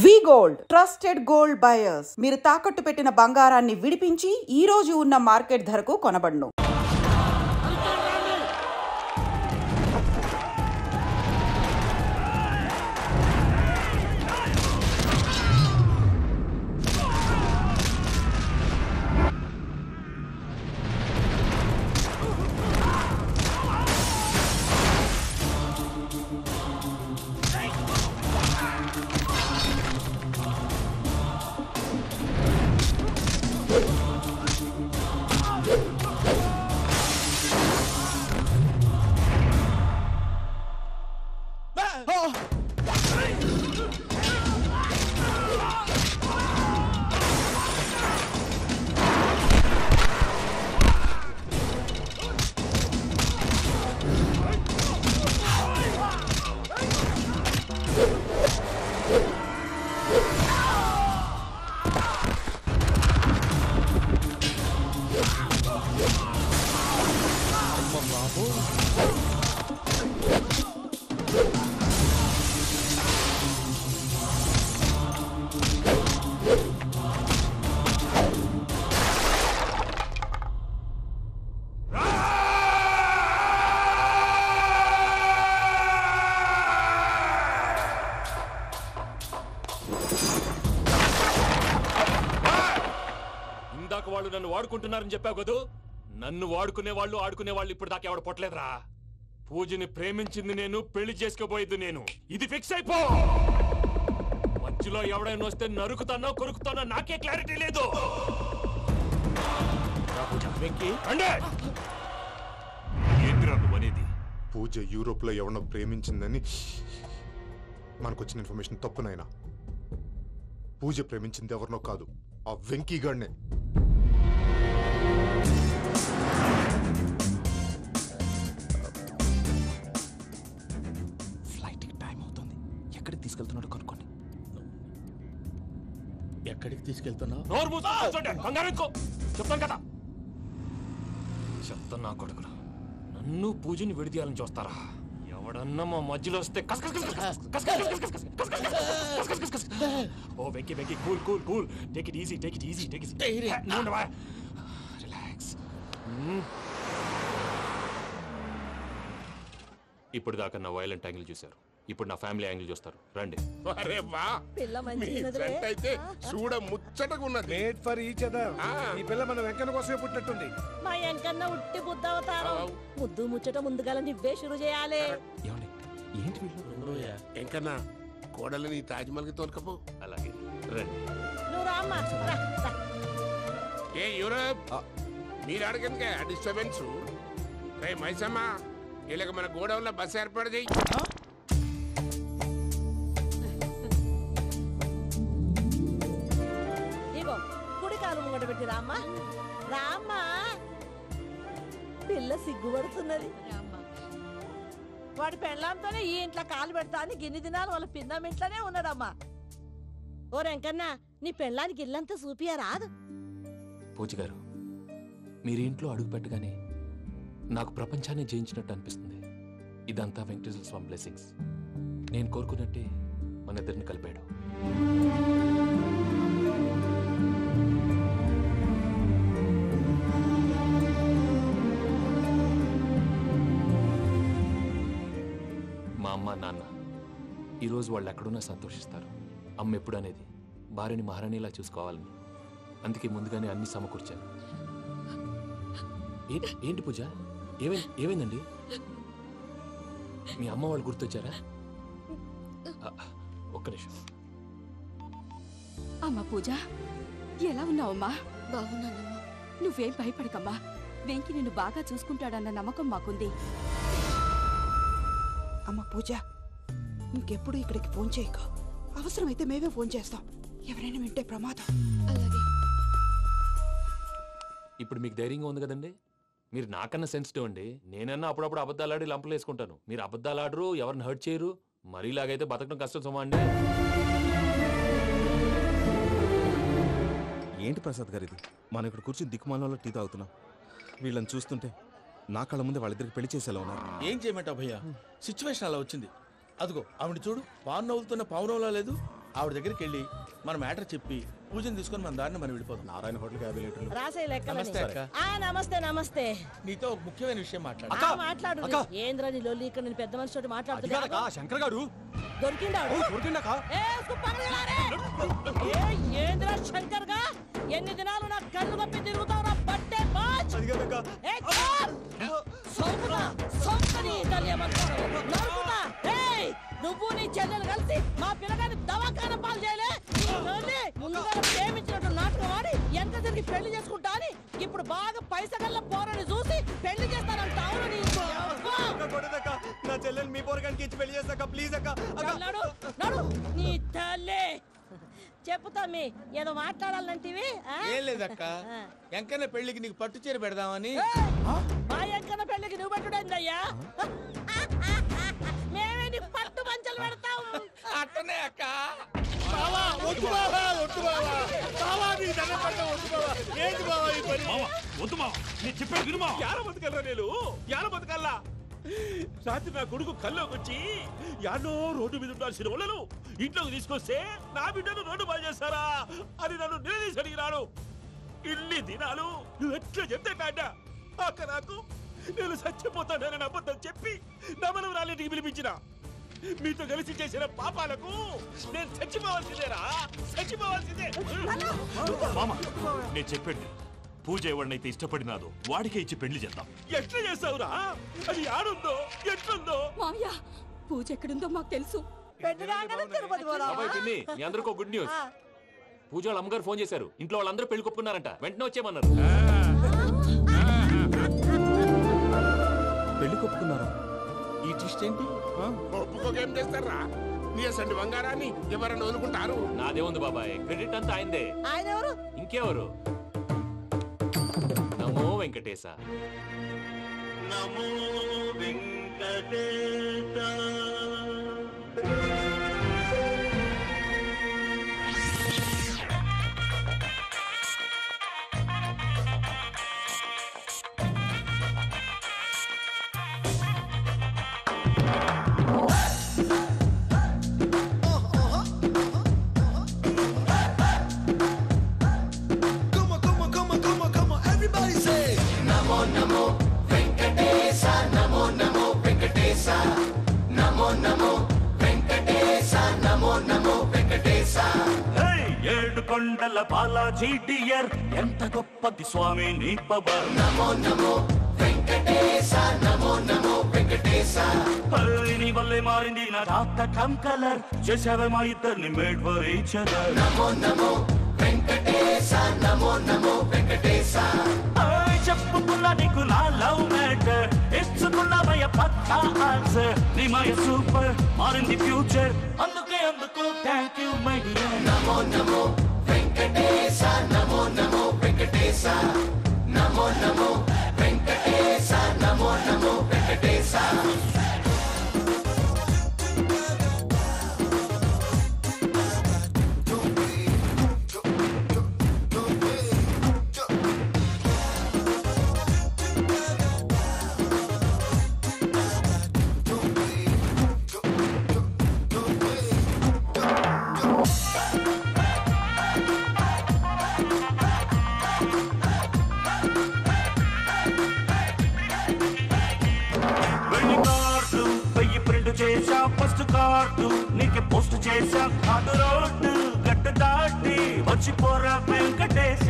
వి gold trusted gold buyers మీరు తాకట్టు పెట్టిన బంగారాన్ని విడిపించి ఈ రోజు ఉన్న మార్కెట్ ధరకు కొనబడును. వాళ్ళు నన్ను వాడుకుంటున్నారని చెప్పావు కదూ. నన్ను వాడుకునే వాళ్ళు ఆడుకునే వాళ్ళు ఇప్పుడు దాకా ఎవడ పొట్టలేదురా. పూజని ప్రేమించింది నేను, పెళ్లి చేసుకోబోయేది నేను. ఇది ఫిక్స్ అయిపో. మధ్యలో ఎవడైనా వస్తే నరుకుతానో కొరుకుతానో నాకే క్లారిటీ లేదు. ఏంటిరా నువ్వు అనేది? పూజ యూరోప్ లో ఎవరినో ప్రేమించిందని మనకొచ్చిన ఇన్ఫర్మేషన్ తప్పునైనా. పూజ ప్రేమించింది ఎవరినో కాదు, ఆ వెంకీ గాడినే. ఫ్లైట్ కి టైం అవుతుంది. ఎక్కడికి తీసుకెళ్తున్నాడో కనుక్కోండి. ఎక్కడికి తీసుకెళ్తున్నావు? చెప్తాను కదా. చెప్తాను నా కొడుకులు. నన్ను పూజని విడిదీయాలని చూస్తారా? ఎవడన్నా మా మధ్యలో వస్తే ఓ Venky Venky cool cool cool. Take it easy, take it easy, take it easy. Relax. ఇప్పుడు దాకా నా వైలెంట్ యాంగిల్ చూశారు, ఇప్పుడు నా ఫ్యామిలీ యాంగిల్ చూస్తారు. రండి. అరే వా, మీ ఫ్రెండ్ అయితే చూడ ముచ్చటగా ఉన్నది. Made for each other. ఈ పిల్ల మన వెంకన్న కోసమే పుట్టినట్టుంది. మా వెంకన్న ఉట్టి బుద్ధవతారం. ముద్దు ముచ్చట ముందుగా నువ్వే షురు చేయాలి. ఏంటి వీళ్ళు? ఎంకన్నా కోడలని తాజ్మహల్ కి తోలుకపో. అలాగే రండి. నువ్వు రామ్మా. ఏ యూరప్, మీరు అడగనుక డిస్టర్బెన్స్. రే మైసమ్మ, వీళ్ళకి మన గోడౌన్ లో బస్సు ఏర్పాటు చేయి. ఇగో కుడి కాలు ముంగట పెట్టి రామ్మా. రామ్మా, పిల్ల సిగ్గుపడుతున్నది. వాడి పెళ్ళాంతోనే ఈ ఇంట్లో కాలు పెడతా అని గిన్ని దినాలు వాళ్ళ పిన్నం ఇంట్లోనే ఉన్నాడమ్మా. ఓ వెంకన్న, నీ పెళ్ళానికి ఇల్లంతా చూపియా రాదు? పూజ గారు, మీరు ఇంట్లో అడుగు పెట్టగానే నాకు ప్రపంచాన్ని జయించినట్టు అనిపిస్తుంది. ఇదంతా వెంకటేశ్వర స్వామి బ్లెస్సింగ్స్. నేను కోరుకున్నట్టే మన ఇద్దరిని కలిపాడు. మా అమ్మ నాన్న ఈరోజు వాళ్ళు ఎక్కడున్నా సంతోషిస్తారు. అమ్మ ఎప్పుడు అనేది భార్యని మహారాణిలా చూసుకోవాలని. అందుకే ముందుగానే అన్ని సమకూర్చాను. ఏంటి పూజ, ఏమైందండి? మీ అమ్మ వాళ్ళు గుర్తొచ్చారా? ఒక్క నిమిషం. అమ్మా పూజ, ఎలా ఉన్నావమ్మా? బాగున్నానమ్మా. నువ్వేం భయపడకమ్మా. వెంకి నిన్ను బాగా చూసుకుంటాడన్న నమ్మకం మాకుంది. అమ్మ పూజ, ఇంకెప్పుడు ఇక్కడికి ఫోన్ చేయక. అవసరమైతే మేమే ఫోన్ చేస్తాం. ఎవరైనా వింటే ప్రమాదం. అలాగే. ఇప్పుడు మీకు ధైర్యంగా ఉంది కదండి. మీరు నాకన్నా సెన్సిటివ్ అండి. నేనన్నా అప్పుడప్పుడు అబద్ధాలాడి లంపలు వేసుకుంటాను. మీరు అబద్ధాలాడరు, ఎవరిని హర్ట్ చేయరు. మరీలాగైతే బతకడం కష్టం సుమా అండి. ఏంటి ప్రసాద్ గారు ఇది? మనం ఇక్కడ కూర్చుని దిక్కుమాలలో టీ తాగుతున్నాం. వీళ్ళని చూస్తుంటే నా కళ్ళ ముందే వాళ్ళిద్దరికి పెళ్లి చేసేలా ఉన్నారు. ఏం చేయమంటావు భయ్యా, సిచ్యువేషన్ అలా వచ్చింది. అదిగో ఆవిడ చూడు, పావు నవ్వులుతున్న పావునవ్వులా లేదు. ఆవిడ దగ్గరికి వెళ్ళి మన మ్యాటర్ చెప్పి పూజను తీసుకొని మన దారిని మనం వెళ్ళిపోతాం. నారాయణ హోటల్ 50 లీటర్లు. రాసే లెక్కలని. నమస్తే అక్క. నమస్తే నమస్తే. నీతో ఒక ముఖ్యమైన విషయం మాట్లాడు. మాట్లాడు. ఏంద్రా నీ లొల్లి? ఇక్కడ నేను పెద్ద మనిషితో మాట్లాడుతున్నా. శంకర్ గారు దొరికిందా? ఏంద్రా శంకర్ గా? ఎన్ని దినాలు నా కళ్ళు కప్పి తిరుగుతావురా బట్టే బాచ్? నువ్వు నీ చెల్లెలు కలిసి మా పిల్లగాని దవాఖాన పాలు చేయలే. ముందుగా ప్రేమించినట్టు నాటకం ఆడి ఎంత తిరిగి పెళ్లి చేసుకుంటా అని ఇప్పుడు బాగా పైసగల్ల పోరని చూసి పెళ్లి చేస్తానంట. అవును నా చెల్లెలు మీ పోరగానికి ఇచ్చి పెళ్లి చేస్తాక ప్లీజ్ అక్క. నడు నీ తల్లి. చెప్పుతా మీ ఏదో మాట్లాడాలంటివి. ఏం లేదక్క, ఎంకన్న పెళ్లికి నీకు పట్టు చీర పెడదామని. మా ఎంకన్న పెళ్లికి నువ్వు పెట్టుడైందయ్యా? మేమే నీ పట్టు పంచలు పెడతాం. అట్టనే అక్క. రాత్రి నా కొడుకు కల్లోకి వచ్చి యాడో రోడ్డు మీద ఉండాల్సిన వాళ్ళను ఇంట్లోకి తీసుకొస్తే నా బిడ్డను రోడ్డు బాగా చేస్తారా అని నన్ను నిలదీసి అడిగినాడు. ఇన్ని దినాలు నువ్వు ఎట్లా చెప్తే కాట అక్క నాకు నేను చచ్చిపోతానని అబద్ధం చెప్పి నమ్మనం రాలేటికి పిలిపించిన. మీతో కలిసి చేసిన పాపాలకు నేను చచ్చిపోవాల్సిందేరా, చచ్చిపోవాల్సిందే. మామ నేను చెప్పండి, పూజ ఎవరినైతే ఇష్టపడినాదో వాడికే ఇచ్చి పెళ్లి చేద్దాం. ఎట్లా చేస్తావురా? అది ఆడుందో ఎట్లుందో? మామయ్య పూజ ఎక్కడుందో మాకు తెలుసు. మీ అందరికీ గుడ్ న్యూస్. పూజ వాళ్ళ అమ్మగారు ఫోన్ చేశారు. ఇంట్లో వాళ్ళందరూ పెళ్లి కొప్పుకున్నారంట. వెంటనే వచ్చేయమన్నారు. పెళ్లి కొప్పుకున్నారా? ఈ ట్విస్ట్ ఏంటి? ఒప్పుకోకేం చేస్తారా? నీ అసలు బంగారాన్ని ఎవరన్నా వదులుకుంటారు? నాదే ఉంది బాబాయ్, క్రెడిట్ అంతా ఆయనదే. ఆయన ఎవరు? ఇంకెవరు? నమో వెంకటేశ. నమో వెంకటేశ. ఏడు కొండల బాలాజీ డియర్, ఎంత గొప్పది స్వామి నీ పవర్. నమో నమో వెంకటేశ, నమో నమో వెంకటేశ. నీ వల్లే మారింది నా జాతకం కలర్, చేసావే మా ఇద్దరిని మేడ్ ఫర్ ఈచ్ అదర్. నమో నమో వెంకటేశ, నమో నమో వెంకటేశ. చెప్పుకున్నా నీకు నా లవ్ మ్యాటర్, ఇచ్చుకున్నావయ్య పక్కా ఆన్సర్. నీ మై సూపర్, మారింది ఫ్యూచర్, అందుకే అందుకు థ్యాంక్ యూ మై డియర్. నమో నమో వెంకటేశ, నమో నమో వెంకటేశ. నమో నమో వెంకటేశ, నమో నమో వెంకటేశ. చేసా ఫస్ట్ కార్డు నీకే పోస్ట్ చేసా, కార్డు రోడ్డు గట్టు దాటి వచ్చిపోరా వెంకటేశ.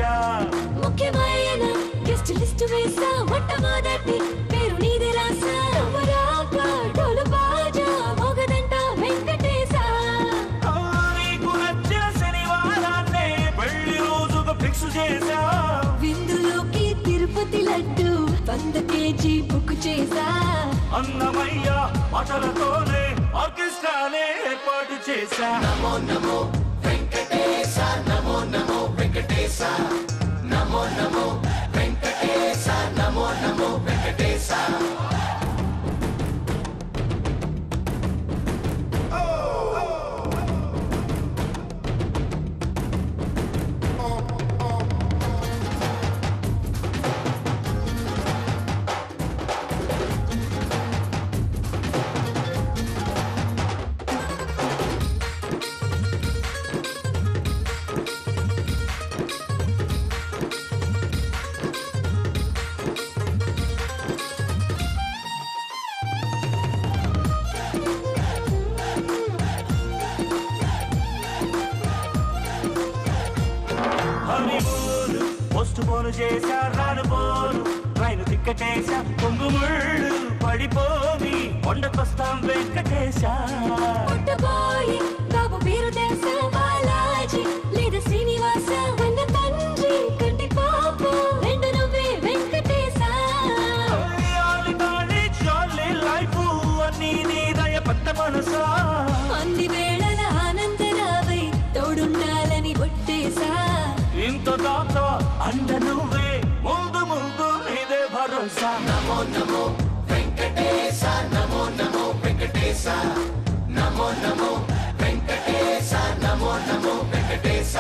ముఖ్యమైన గెస్ట్ లిస్ట్ వేసా, మొట్టమొదటి పేరు నీదే రాసా. డోలు బాజా మోగదంట వెంకటేశ. నీకు నచ్చిన శనివారాన్నే పెళ్లి రోజుగా ఫిక్స్ చేసా. విందులోకి తిరుపతి లడ్డు 100 kg బుక్ చేసా. అన్నమయ్య పాటలతోనే ఆర్కెస్ట్రానే ఏర్పాటు చేశా. నమో నమో వెంకటేశ, నమో నమో వెంకటేశ. నమో నమో వెంకటేశ, నమో నమో వెంకటేశ. పోస్ట్ పోను చేశా రాను పోను రైలు తిక్కటేశా పొంగుముళ్ళు పడిపోని కొండకొస్తాం వెంకటేశ పుట్టబోయి బాబు పేరు తెలుసా బాలాజీ లేదా శ్రీనివాస అన్న తండ్రి కంటి పాప రెండు నువ్వే వెంకటేశ లైఫ్ అన్ని నీ దయ పట్ట మనసా అన్ని వేళల ఆనందరావై తోడుండాలని ఒట్టేశా ఇంత దాకా అండ నువ్వే ముందు ముందు నీదే భరోసా నమో నమో వెంకటేశ నమో నమో వెంకటేశ నమో నమో వెంకటేశ నమో నమో వెంకటేశ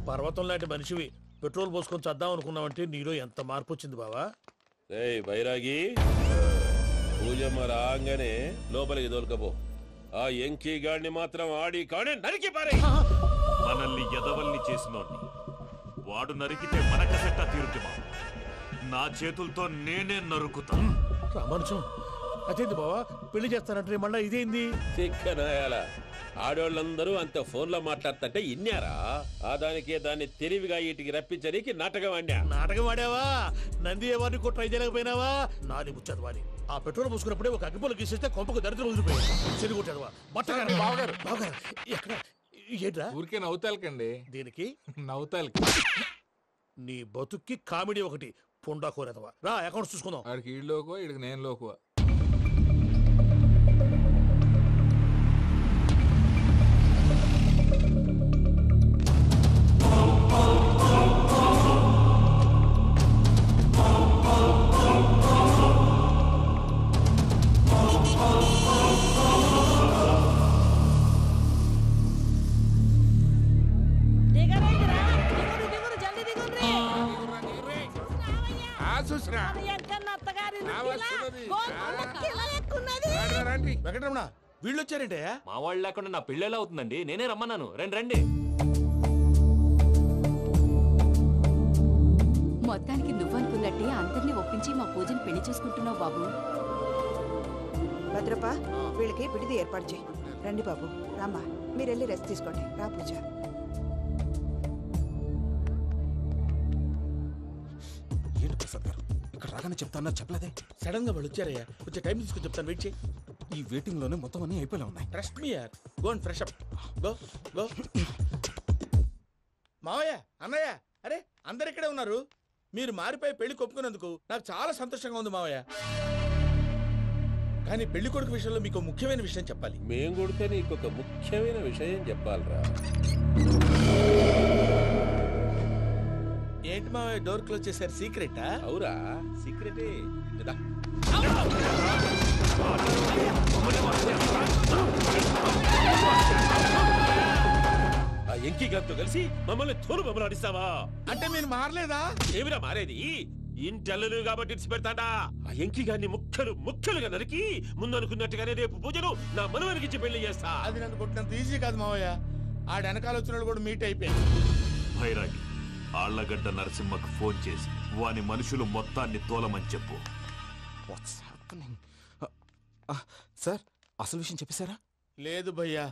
పర్వతం లాంటి మనిషివి పెట్రోల్ పోసుకొని చద్దాం అనుకున్నావంటే నీలో ఎంత మార్పు వచ్చింది బావా. ఏయ్ బైరాగి, పూజమ్మ రాగానే లోపలికి దొరకపో. ఆ ఎంకీ గాడిని మాత్రం ఆడి కాడే నరికి పారే. మనల్ని ఎదవల్ని చేసినోడ్ని వాడు నరికితే మనకసెట్ట తీరుతుమా? నా చేతులతో నేనే నరుకుతా. రామానుజం అదేంది బావా, పెళ్లి చేస్తానంటే మళ్ళా ఇదేంది? తిక్కనాయాల ఆడోళ్ళందరూ అంత ఫోన్లో మాట్లాడుతుంటే ఇన్నారా? ఆ దానికే దాన్ని తెలివిగా వీటికి రప్పించడానికి నాటకం ఆడా. నాటకం ఆడావా? నంది ఎవరిని కూడా ట్రై చేయలేకపోయినావా? నాది ముచ్చదు వాడి. ఆ పెట్రోల్ పోసుకున్నప్పుడే ఒక అగ్గిపోలు గీసేస్తే కొంపకు దరిద్రం వదిలిపోయాడు. చెరుగు కొట్టాడువా బట్టగారు బావగారు బావగారు ఎక్కడ ఏంట్రా? ఊరికే నవ్వుతాలకండి. దీనికి నవ్వుతాలకి నీ బతుక్కి కామెడీ ఒకటి పుండా కోరేదవా. రా అకౌంట్స్ చూసుకుందాం. ఆడికి ఈడు లోకువా, ఈడికి నేను లోకువా. వెంకటరమణ వీళ్ళు వచ్చారంటే మా వాళ్ళు లేకుండా నా పెళ్ళేలా అవుతుందండి? నేనే రమ్మన్నాను. రండి రండి. మొత్తానికి నువ్వనుకున్నట్టే అందరినీ ఒప్పించి మా పూజను పెళ్లి చేసుకుంటున్నావు బాబు. భద్రప్ప వీళ్ళకి విడిది ఏర్పాటు చేయి. రండి బాబు, రామ్మా మీరు వెళ్ళి రెస్ట్ తీసుకోండి. రా పూజ. ఏంటి ప్రసాద్ గారు ఇక్కడ రాగానే చెప్తాను చెప్పలేదే? సడన్ గా వాళ్ళు వచ్చారయ్యా, కొంచెం టైం తీసుకుని చెప్తాను, వెయిట్ చేయి. ఈ వెయిటింగ్ లోనే మొత్తం అన్ని అయిపోయినా ఉన్నాయి. ట్రస్ట్ మీ యార్, go and fresh up. Go go. మావయ్య, అన్నయ్య, అరే అందరు ఇక్కడే ఉన్నారు. మీరు మారిపోయి పెళ్లి కొప్పుకున్నందుకు నాకు చాలా సంతోషంగా ఉంది మావయ్య. కానీ పెళ్లి కొడుకు విషయంలో మీకు ముఖ్యమైన విషయం చెప్పాలి. మేం కొడితే నీకు ఒక ముఖ్యమైన విషయం చెప్పాలరా. ఏంటి మావయ్య డోర్ క్లోజ్ చేశారు? సీక్రెటా? అవురా, సీక్రెటే. ఆ ఎంకీ గారితో కలిసి మమ్మల్ని తోలు బొమ్మలు ఆడిస్తావా? అంటే మీరు మారలేదా? ఏమిరా మారేది? ఇంటల్లు కాబట్టి ఇడిచి పెడతాడా? ఆ ఎంకీ గారిని ముక్కలు ముక్కలుగా నరికి ముందు అనుకున్నట్టుగానే రేపు పూజను నా మనవరికిచ్చి పెళ్లి చేస్తా. అది నన్ను కొట్టినంత ఈజీ కాదు మావయ్య. ఆ వెనకాల వచ్చిన కూడా మీట్ అయిపోయింది. భైరాగి, ఆళ్లగడ్డ నరసింహకు ఫోన్ చేసి వాని మనుషులు మొత్తాన్ని తోలమని చెప్పు. సార్ అసలు విషయం చెప్పేశారా? లేదు భయ్యా,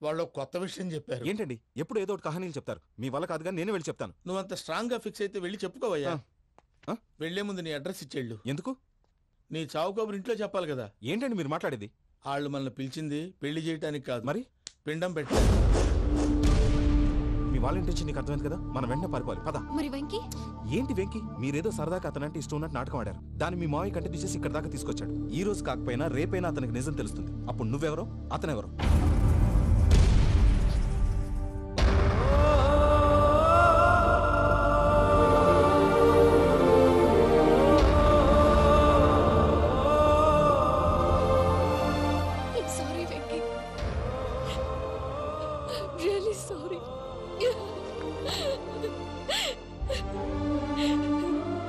వాళ్ళు కొత్త విషయం చెప్పారు. ఏంటండి ఎప్పుడు ఏదో ఒకటి కహానీలు చెప్తారు. మీ వల్ల కాదు కానీ నేనే వెళ్ళి చెప్తాను. నువ్వంత స్ట్రాంగ్ గా ఫిక్స్ అయితే వెళ్ళి చెప్పుకోవయ్యా. వెళ్లే ముందు నీ అడ్రస్ ఇచ్చేళ్ళు. ఎందుకు? నీ చావు కబురు ఇంట్లో చెప్పాలి కదా. ఏంటండి మీరు మాట్లాడేది? వాళ్ళు మనల్ని పిలిచింది పెళ్లి చేయటానికి కాదు, మరి పిండం పెట్టారు. మీ వాళ్ళ ఇంటి నీకు అర్థమైంది కదా, మనం వెంటనే పారిపోవాలి. పద. మరి వెంకీ? ఏంటి వెంకీ? మీరేదో సరదాగా అతనంటే ఇష్టం ఉన్నట్టు నాటకం ఆడారు. దాన్ని మీ మావయ్య కంటిన్యూ చేసి ఇక్కడ దాకా తీసుకొచ్చాడు. ఈ రోజు కాకపోయినా రేపైనా అతనికి నిజం తెలుస్తుంది. అప్పుడు నువ్వెవరో అతనెవరో. Sorry Venky, really sorry.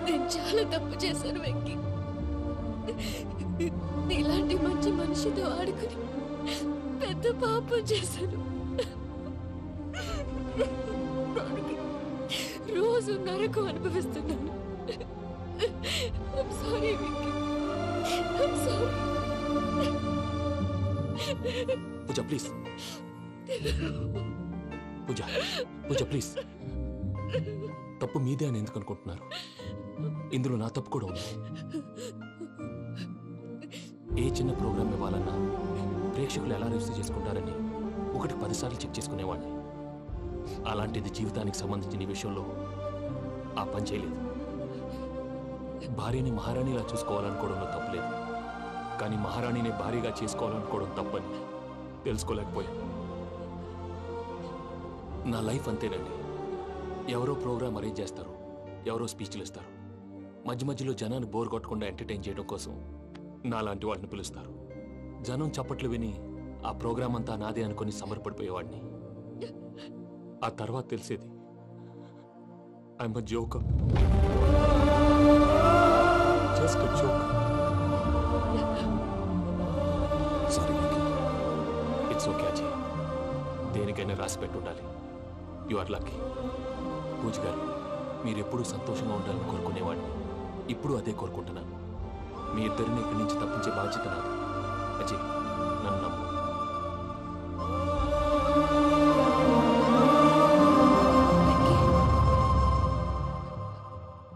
నేను చాలా తప్పు చేశాను వెంకీ. నీలాంటి మంచి మనిషితో ఆడుకుని పెద్ద పాపం చేశాను. రోజు నరకం అనుభవిస్తున్నాను. I'm sorry, Vicky. I'm sorry. Pooja please. Pooja Pooja please. తప్పు మీదే అని ఎందుకు అనుకుంటున్నారు? ఇందులో నా తప్పు కూడా ఉంది. ఏ చిన్న ప్రోగ్రామ్ ఇవ్వాలన్నా ప్రేక్షకులు ఎలా రిసీవ్ చేసుకుంటారని 1-10 సార్లు చెక్ చేసుకునేవాడిని. అలాంటిది జీవితానికి సంబంధించిన ఈ విషయంలో ఆ పని చేయలేదు. భార్యని మహారాణిలా చూసుకోవాలనుకోవడంలో తప్పులేదు, కానీ మహారాణిని భార్యగా చేసుకోవాలనుకోవడం తప్పని తెలుసుకోలేకపోయాను. నా లైఫ్ అంతేనండి. ఎవరో ప్రోగ్రామ్ అరేంజ్ చేస్తారు, ఎవరో స్పీచ్లు ఇస్తారు, మధ్య మధ్యలో జనాన్ని బోర్ కొట్టకుండా ఎంటర్టైన్ చేయడం కోసం నాలాంటి వాళ్ళని పిలుస్తారు. జనం చప్పట్లు విని ఆ ప్రోగ్రామ్ అంతా నాదే అనుకుని సమర్పడిపోయేవాడిని. ఆ తర్వాత తెలిసేది I'm a joker, just a joker. Sorry, it's okay Ajay. దేనికైనా రాసి పెట్టుండాలి. You are lucky. Pooja garu, మీరు ఎప్పుడూ సంతోషంగా ఉండాలని కోరుకునేవాడిని. ఇప్పుడు అదే కోరుకుంటున్నాను. మీ ఇద్దరిని ఇక్కడి నుంచి తప్పించే బాధ్యత నాది. అజయ్, నన్ను నమ్ము.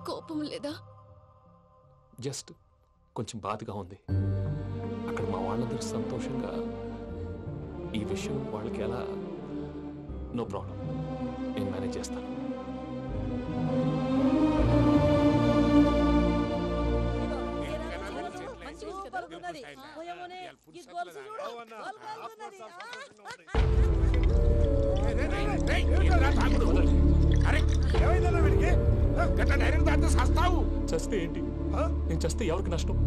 కోపం లేదా? జస్ట్ కొంచెం బాధగా ఉంది. అక్కడ మా వాళ్ళందరూ సంతోషంగా ఈ విషయం వాళ్ళకి ఎలా. నో ప్రాబ్లం, నేను మేనేజ్ చేస్తాను. చస్తే ఏంటి? నేను చస్తే ఎవరికి నష్టం?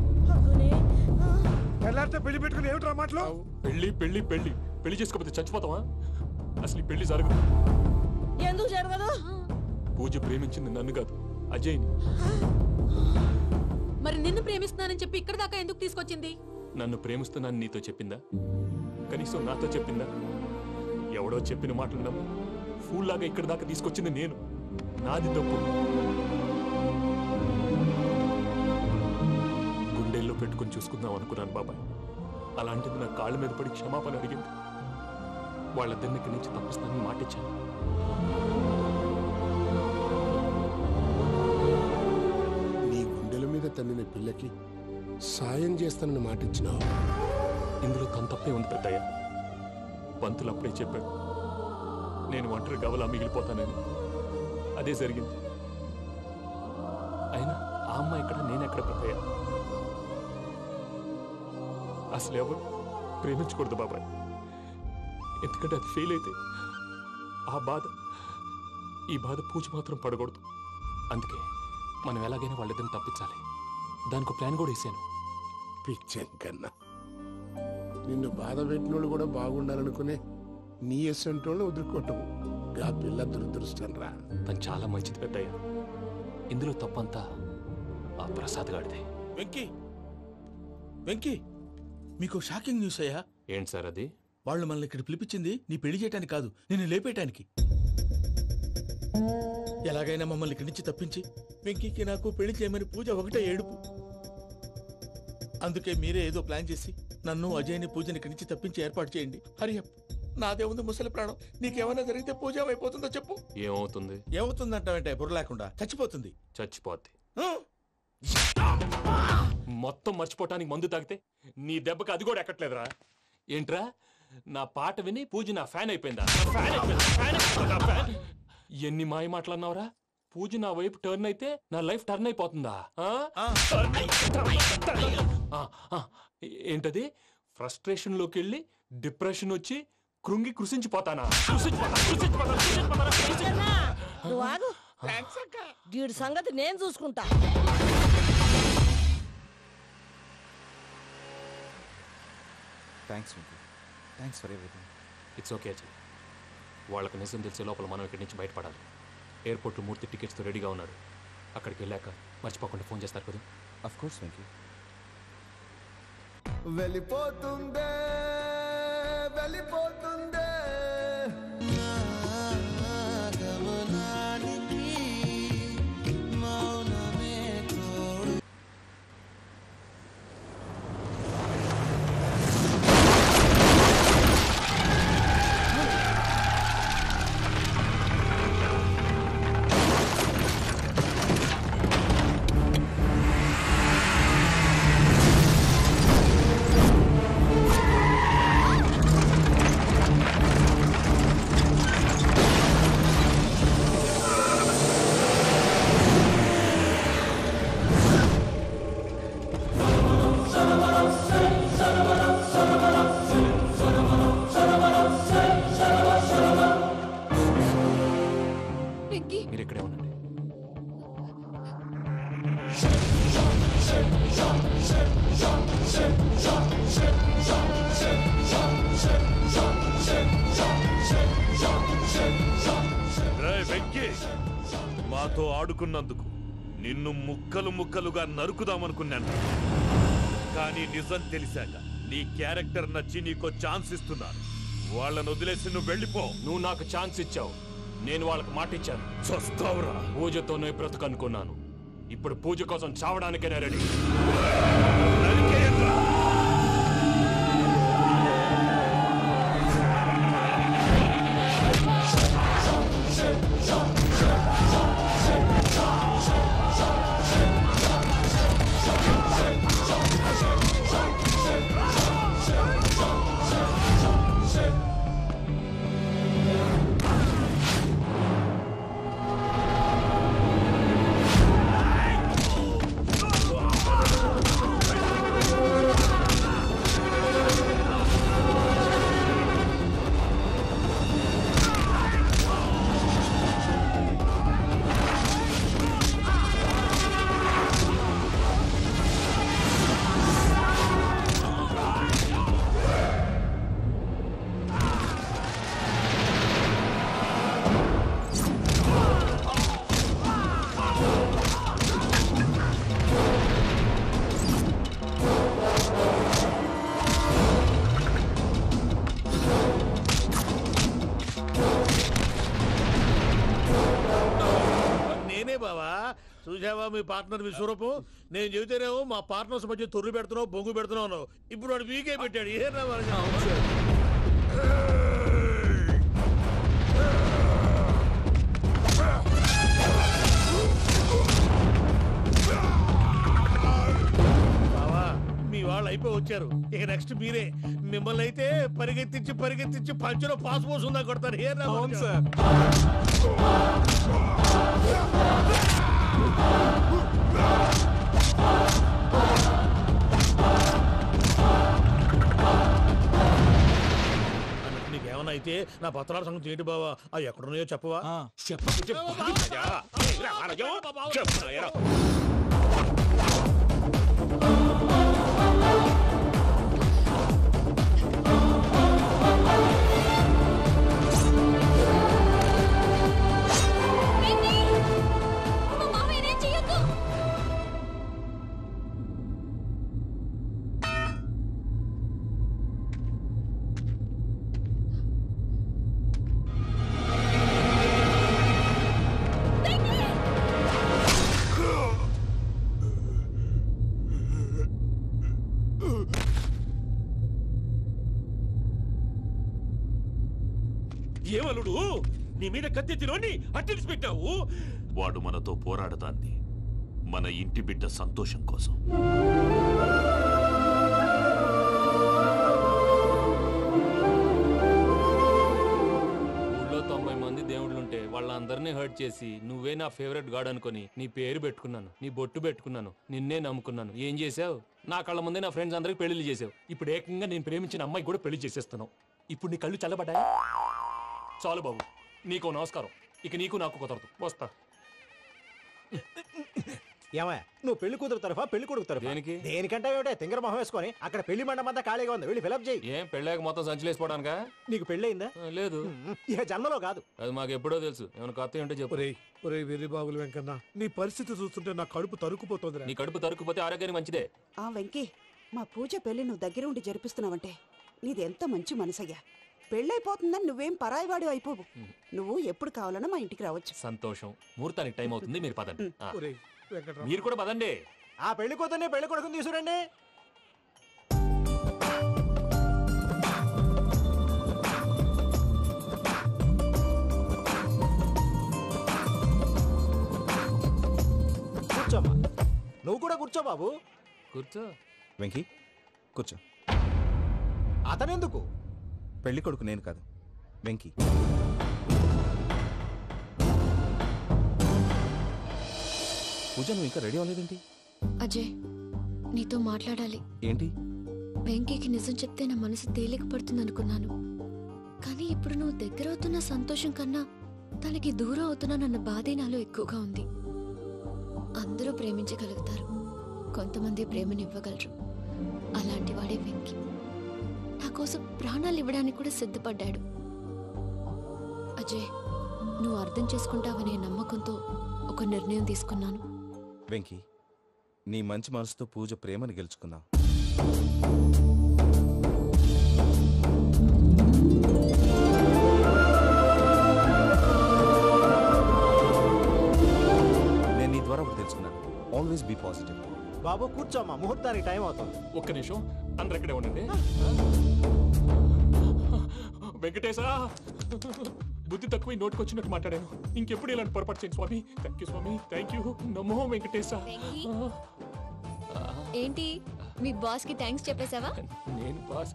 పెళ్లి పెట్టుకుని ఏమిట్రా మాటలు? పెళ్లి పెళ్లి పెళ్లి పెళ్లి చేసుకోకపోతే చచ్చిపోతావా? అసలు ఈ పెళ్లి జరగదు. ఎందుకు జరగదు? పూజ ప్రేమించింది నన్ను కాదు, అజయ్ని. మరి నిన్ను ప్రేమిస్తున్నానని చెప్పి ఇక్కడ దాకా ఎందుకు తీసుకొచ్చింది? నన్ను ప్రేమిస్తున్నాను నీతో చెప్పిందా? కనీసం నాతో చెప్పిందా? ఎవడో చెప్పిన మాటలు నమ్ము ఫూల్ లాగా ఇక్కడ దాకా తీసుకొచ్చింది నేను. నాది తప్పు. గుండెల్లో పెట్టుకుని చూసుకుందాం అనుకున్నాను బాబాయ్. అలాంటిది నా కాళ్ళ మీద పడి క్షమాపణ అడిగింది. వాళ్ళిద్దరిని ఇక్కడి నుంచి తప్పిస్తానని మాటిచ్చాను. నీ గుండెల మీద తన్నిన పిల్లకి సాయం చేస్తానని మాటిచ్చినావు. ఇందులో తన తప్పే ఉంది పెద్దయ్య. పంతులు అప్పుడే చెప్పాడు నేను ఒంటరి గవలా మిగిలిపోతానని. అదే జరిగింది. అయినా ఆ అమ్మాయి ఎక్కడ, నేనెక్కడ పెద్దయ్య? అసలు ఎవరు ప్రేమించకూడదు బాబాయ్. ఎందుకంటే అది ఫెయిల్ అయితే ఆ బాధ, ఈ బాధ పూజ మాత్రం పడకూడదు. అందుకే మనం ఎలాగైనా వాళ్ళిద్దరిని తప్పించాలి. దానికి ప్లాన్ కూడా వేసాను. పిచ్చం కన్నా నిన్ను బాధ పెట్టినోళ్ళు కూడా బాగుండాలనుకునే నీ ఎస్సంటోళ్ళు వదులుకోవటం ఆ పిల్ల దురదృష్టం రా. తను చాలా మంచిది పెద్దయ్య. ఇందులో తప్పంతా ఆ ప్రసాద్ గాడిదే. వెంకీ, వెంకీ, మీకు షాకింగ్ న్యూస్ అయ్యా. ఏంటి సార్ అది? వాళ్ళు మనల్ని ఇక్కడ పిలిపించింది నీ పెళ్లి చేయటానికి కాదు, నిన్ను లేపేయటానికి. ఎలాగైనా మమ్మల్ని ఇక్కడి నుంచి తప్పించి వెంకీకి నాకు పెళ్లి చేయమని పూజ ఒకటే ఏడుపు. అందుకే మీరే ఏదో ప్లాన్ చేసి నన్ను అజయ్ని పూజని ఇక్కడి నుంచి తప్పించి ఏర్పాటు చేయండి. హరియప్, నాదే ఉంది ముసలి ప్రాణం. నీకేమైనా జరిగితే పూజ అయిపోతుందో చెప్పు. ఏమవుతుంది? ఏమవుతుందంటావంటే బుర్ర లేకుండా చచ్చిపోతుంది. చచ్చిపోద్ది. మొత్తం మర్చిపోవటానికి మందు తాగితే నీ దెబ్బకి అది కూడా ఎక్కట్లేదురా. ఏంట్రా, నా పాట విని పూజ నా ఫ్యాన్ అయిపోయిందా? ఎన్ని మాయ మాటలన్నావురా? పూజ నా వైపు టర్న్ అయితే నా లైఫ్ టర్న్ అయిపోతుందా? ఏంటది? ఫ్రస్ట్రేషన్ లోకి వెళ్ళి డిప్రెషన్ వచ్చి కృంగి కృషించిపోతానా? నువ్వు ఆగు. వీడి సంగతి నేను చూసుకుంటా. Thanks Venky. Thanks for everything. It's okay Ajay. వాళ్ళకి నిజం తెలిసే లోపల మనం ఇక్కడి నుంచి బయటపడాలి. ఎయిర్పోర్ట్లో మూర్తి టికెట్స్తో రెడీగా ఉన్నాడు. అక్కడికి వెళ్ళాక మర్చిపోకుండా ఫోన్ చేస్తారు కదా. Of course Venky. వెళ్ళిపోతుందే వెళ్ళిపోతుందే గమనానికి మౌనమే రేయ్ వెంకీ, మాతో ఆడుకున్నందుకు నిన్ను ముక్కలు ముక్కలుగా నరుకుదామనుకున్నాను. కానీ నిజం తెలిసాక నీ క్యారెక్టర్ నచ్చి నీకో ఛాన్స్ ఇస్తున్నాను. వాళ్ళను వదిలేసి నువ్వు వెళ్ళిపో. నువ్వు నాకు ఛాన్స్ ఇచ్చావు, నేను వాళ్ళకి మాట ఇచ్చాను. చస్తావురా. పూజతోనే బ్రతుకనుకున్నాను, ఇప్పుడు పూజ కోసం చావడానికైనా రెడీ. చూసావా మీ పార్ట్నర్ విశ్వరూపం? నేను చెబితేనేమో మా పార్ట్నర్స్ మధ్య తొర్రు పెడుతున్నావు, బొంగు పెడుతున్నావు. ఇప్పుడు వాడు వీకే పెట్టాడు. ఏ బావా, మీ వాళ్ళు అయిపోయి వచ్చారు. ఇక నెక్స్ట్ మీరే. మిమ్మల్ని అయితే పరిగెత్తించి పరిగెత్తించి పంచలో పాస్ పోసుందా కొడతారు. ఏ నీకేమన్నా అయితే నా పత్రాల సంగతి ఏంటి బావా? అవి ఎక్కడున్నాయో చెప్పవా? ఏమలుడు, నీ మీద కత్తెత్తిలోని అట్టెలిసి పెట్టావు. వాడు మనతో పోరాడతాంది మన ఇంటి బిడ్డ సంతోషం కోసం. ఊళ్ళో 90 మంది దేవుళ్ళుంటే వాళ్ళందరినీ హర్ట్ చేసి నువ్వే నా ఫేవరెట్ గాడ్ అనుకుని నీ పేరు పెట్టుకున్నాను, నీ బొట్టు పెట్టుకున్నాను, నిన్నే నమ్ముకున్నాను. ఏం చేసావు? నా కళ్ళ ముందే నా ఫ్రెండ్స్ అందరికి పెళ్లి చేసావు. ఇప్పుడు ఏకంగా నేను ప్రేమించిన అమ్మాయి కూడా పెళ్లి చేసేస్తున్నావు. ఇప్పుడు నీ కళ్ళు చల్లబడ్డాయి. చాలు బాబు, నీకు నమస్కారం. ఇక నీకు నాకు కుదరదు. వస్తా. ఏమయ్య, నువ్వు పెళ్లి కూతురు తరఫా పెళ్లి కొడుకు తరఫా? దేనికి? దేనికంటే ఏమిటే తింగర మొహం వేసుకొని అక్కడ పెళ్లి మండపం అంతా ఖాళీగా ఉంది, వెళ్ళి ఫిలప్ చేయి. ఏం పెళ్ళాక మొత్తం సంచలేసిపోవడానికా? నీకు పెళ్ళయిందా? లేదు. ఇక జన్మలో కాదు. అది మాకు ఎప్పుడో తెలుసు. ఏమైనా కొత్త ఉంటే చెప్పు. ఒరే వెర్రి బాగులు వెంకన్న, నీ పరిస్థితి చూస్తుంటే నా కడుపు తరుక్కుపోతుంది. నీ కడుపు తరుక్కుపోతే ఆరోగ్యానికి మంచిదే. ఆ వెంకీ, మా పూజ పెళ్లి నువ్వు దగ్గర ఉండి జరిపిస్తున్నావంటే నీది ఎంత మంచి మనసయ్యా. పెళ్ళైపోతుందని నువ్వేం పరాయివాడు అయిపోవు. నువ్వు ఎప్పుడు కావాలన్నా మా ఇంటికి రావచ్చు. సంతోషం. ముహూర్తానికి టైం అవుతుంది, మీరు పదండి. మీరు కూడా పదండి. ఆ పెళ్లి కూతుర్ని పెళ్లి కొడుకుని తీసుకురండి. కూర్చోమ్మా. నువ్వు కూడా కూర్చో బాబు. కూర్చో. వెంకీ కూర్చో. అతనెందుకు? పెళ్లి కొడుకు నేను కాదు, వెంకీ. పూజ, నువ్వు ఇంకా రెడీ అవ్వలేదేంటి? అజయ్, నీతో మాట్లాడాలి. ఏంటి? వెంకీకి నిజం చెప్తే నా మనసు తేలిక పడుతుంది అనుకున్నాను. కానీ ఇప్పుడు నువ్వు దగ్గర అవుతున్న సంతోషం కన్నా తనకి దూరం అవుతున్నానన్న బాధే నాలో ఎక్కువగా ఉంది. అందరూ ప్రేమించగలుగుతారు, కొంతమంది ప్రేమనివ్వగలరు. అలాంటి వాడే వెంకీ. నా కోసం ప్రాణాలు ఇవ్వడానికి కూడా సిద్ధపడ్డాడు. అజయ్, నువ్వు అర్థం చేసుకుంటావనే నమ్మకంతో ఒక నిర్ణయం తీసుకున్నాను. వెంకీ, నీ మంచి మనసుతో పూజ ప్రేమని గెలుచుకుందాం. నేను నీ ద్వారా ఒకటి తెలుసుకున్నాను. Always be positive. బాబు కూర్చోమ్మా, ముహూర్తానికి టైం అవుతుంది. ఒక్క నిమిషం, అందరు ఇక్కడే ఉండండి. వెంకటేశా, బుద్ధి తక్కువ నోటికి వచ్చినట్టు మాట్లాడాను. ఇంకెప్పుడు ఇలాంటి పొరపాటు చేయండి Swami. Thank you Swami, thank you. నమో వెంకటేశా. ఏంటి, మీ బాస్ కి థ్యాంక్స్ చెప్పేశావా? నేను బాస్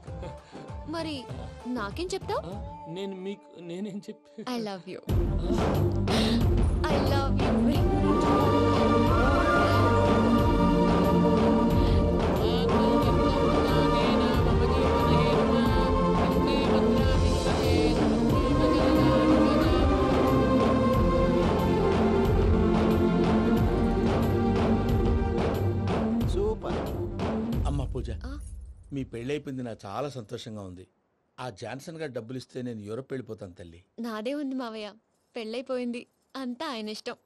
మరి నాకేం చెప్తావు? నేను మీకు నేనేం చెప్పి I love you. I love you. Super. అమ్మ పూజ, మీ పెళ్ళైపోయింది, నాకు చాలా సంతోషంగా ఉంది. ఆ జాన్సన్ గారు డబ్బులు ఇస్తే నేను యూరోప్ వెళ్ళిపోతాను తల్లి. నాదే ఉంది మావయ్య, పెళ్ళైపోయింది, అంతా ఆయన ఇష్టం.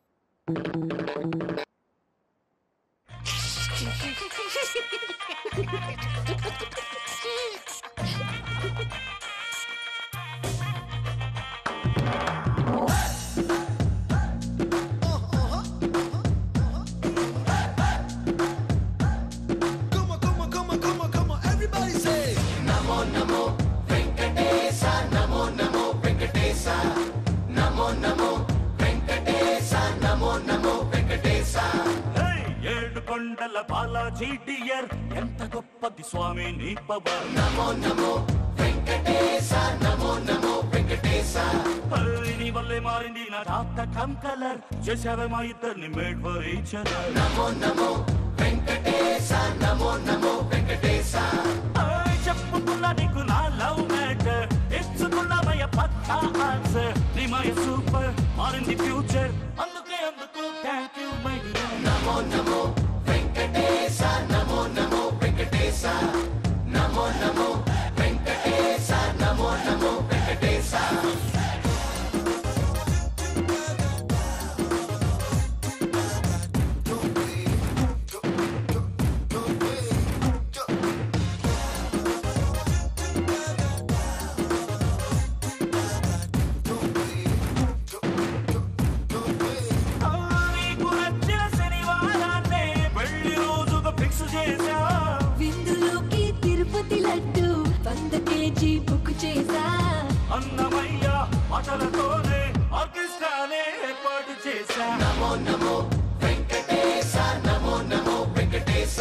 కొండల బాలాజీ డియర్, ఎంత గొప్పది స్వామి నీ పవర్. నమో నమో వెంకటేశ, నమో నమో వెంకటేశ. నీ వల్లే మారింది నా జాతకం కలర్, చేసావే మా ఇద్దరిని మేడ్ ఫర్ ఈచ్ అదర్. నమో నమో వెంకటేశ, నమో నమో వెంకటేశ. చెప్పుకున్నా నీకు నా లవ్ మ్యాటర్, ఇచ్చుకున్నావయ్య పక్కా ఆన్సర్. నీ మై సూపర్, మారింది ఫ్యూచర్, అందుకే అందుకు thank you my dear. Namo Namo Venkatesha, Namo Namo Venkatesha. Namo Namo Venkatesha, Namo Namo Venkatesha. విందులోకి Tirupati laddu 100 KG book చేసా. అన్నమయ్య మాటలతోనే ఆర్కెస్ట్రానే ఏర్పాటు చేశా. నమో నమో వెంకటేశ, నమో నమో వెంకటేశ.